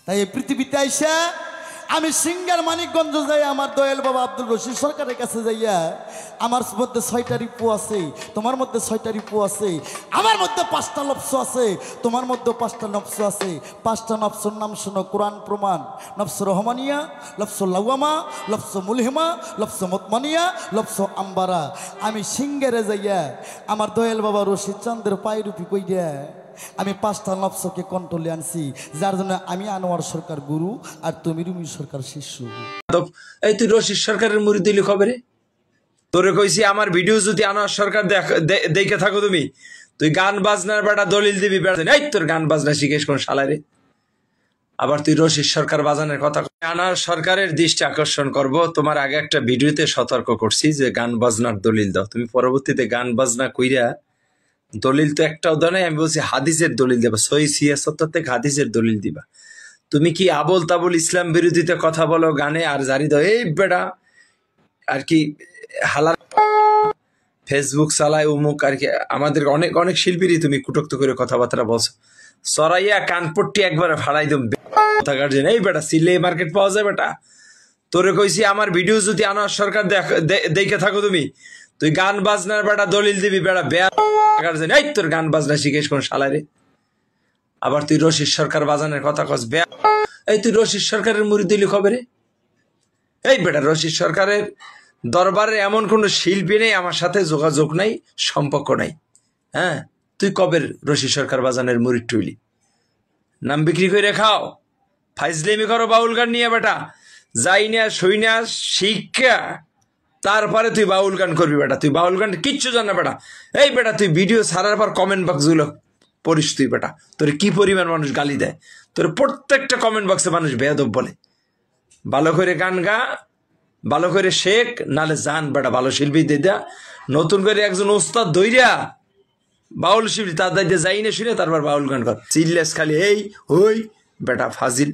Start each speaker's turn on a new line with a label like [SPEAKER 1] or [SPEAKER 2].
[SPEAKER 1] তাই এই পৃথিবীতে আইসা আমি সিঙ্গার মানিকগঞ্জ যাই আমার দয়াল বাবা আব্দুল রশিদ সরকারের কাছে যাইয়া আমার মধ্যে 6টা রিপু আছে, তোমার মধ্যে 6টা রিপু আছে, আমার মধ্যে 5টা নফস আছে, তোমার মধ্যে 5টা নফস আছে। 5টা নফসের নাম শোনো, কোরআন প্রমাণ। নফস রহমানিয়া, লফস লাওয়ামা, লফস মুলহিমা, লফস মুতমানিয়া, লফস আম্বারা। আমি সিঙ্গারে যাইয়া আমার দয়াল বাবা রশিদ চন্দ্রের পায়রুপি কইয়া আমি 5টা নফসকে কন্ট্রোলে আনছি, যার জন্য আমি আনোয়ার সরকার গুরু আর তুমি রুমি সরকার শিষ্য।
[SPEAKER 2] এই তুই রশিদ সরকারের মুড়ি দিলি খবরে তোরে কইছি আমার ভিডিও যদি আনোয়ার সরকার দেখে থাকো তুমি, তুই গান বাজনার বেটা দলিল দিবি বেড়া, এই তোর গান বাজনা শিখেস কোন শালারে? আবার তুই রশিদ সরকার বাজানের কথা। আনোয়ার সরকারের দৃষ্টি আকর্ষণ করব, তোমার আগে একটা ভিডিওতে সতর্ক করছি যে গান বাজনার দলিল দাও। তুমি পরবর্তীতে গান বাজনা কইরা দলিল তো একটাও দাও নাই, আমি বলছি হাদিসের দলিল দেবা, সহি ছিয়াত্তর থেকে হাদিসের দলিল দিবা। তুমি কি আবল তাবল ইসলাম বিরোধীতে কথা বলো গানে আর জারি দাও, এই বেটা আর কি হালাল ফেসবুক চালায় উমুক আর কি। আমাদের অনেক অনেক শিল্পীরই তুমি কুটক্ত করে কথাবার্তা বলছো, সরাইয়া কানপট্টি একবারে ফাড়াই দম থাকার জন্য। এই বেটা সিলে মার্কেট পাওয়া যায় বেটা, তোরে কইছি আমার ভিডিও যদি আনোয়ার সরকার দেখে থাকো তুমি, তুই গান বাজনার বেটা দলিল দিবি বেটা বেয়া থাকার জন্য, এই তোর গান বাজনা শিখেস কোন শালারে? আবার তুই রশিদ সরকার বাজানের কথা কস বেয়া, এই তুই রশিদ সরকারের মুড়ি দিলি খবরে? এই বেটা রশিদ সরকারের দরবারে এমন কোন শিল্পী নেই আমার সাথে যোগাযোগ নাই, সম্পর্ক নাই। হ্যাঁ, তুই কবের রশিদ সরকার বাজানের মুড়ি টুইলি? নাম বিক্রি করে খাও, ফাইজলেমি করো বাউল গান নিয়ে বেটা, যাই না সই না শিক্ষা, তারপরে তুই বাউল গান করবি বেটা। তুই বাউল গান কিচ্ছু জান না বেটা। এই বেটা তুই ভিডিও ছাড়ার পর কমেন্ট বক্স গুলো পড়িস তুই বেটা, তোর কি পরিমাণ মানুষ গালি দেয়, তোর প্রত্যেকটা কমেন্ট বক্সে মানুষ বেয়াদব বলে। ভালো করে গান গা, ভালো করে শেখ, নালে জান বেটা ভালো শিল্পী দিয়ে নতুন করে একজন ওস্তাদ দইরা বাউল শিল্পী তার দায়িত্বে যাই না শুনে তারপর বাউল গান কর। চিল্লাস খালি এই হই বেটা ফাজিল।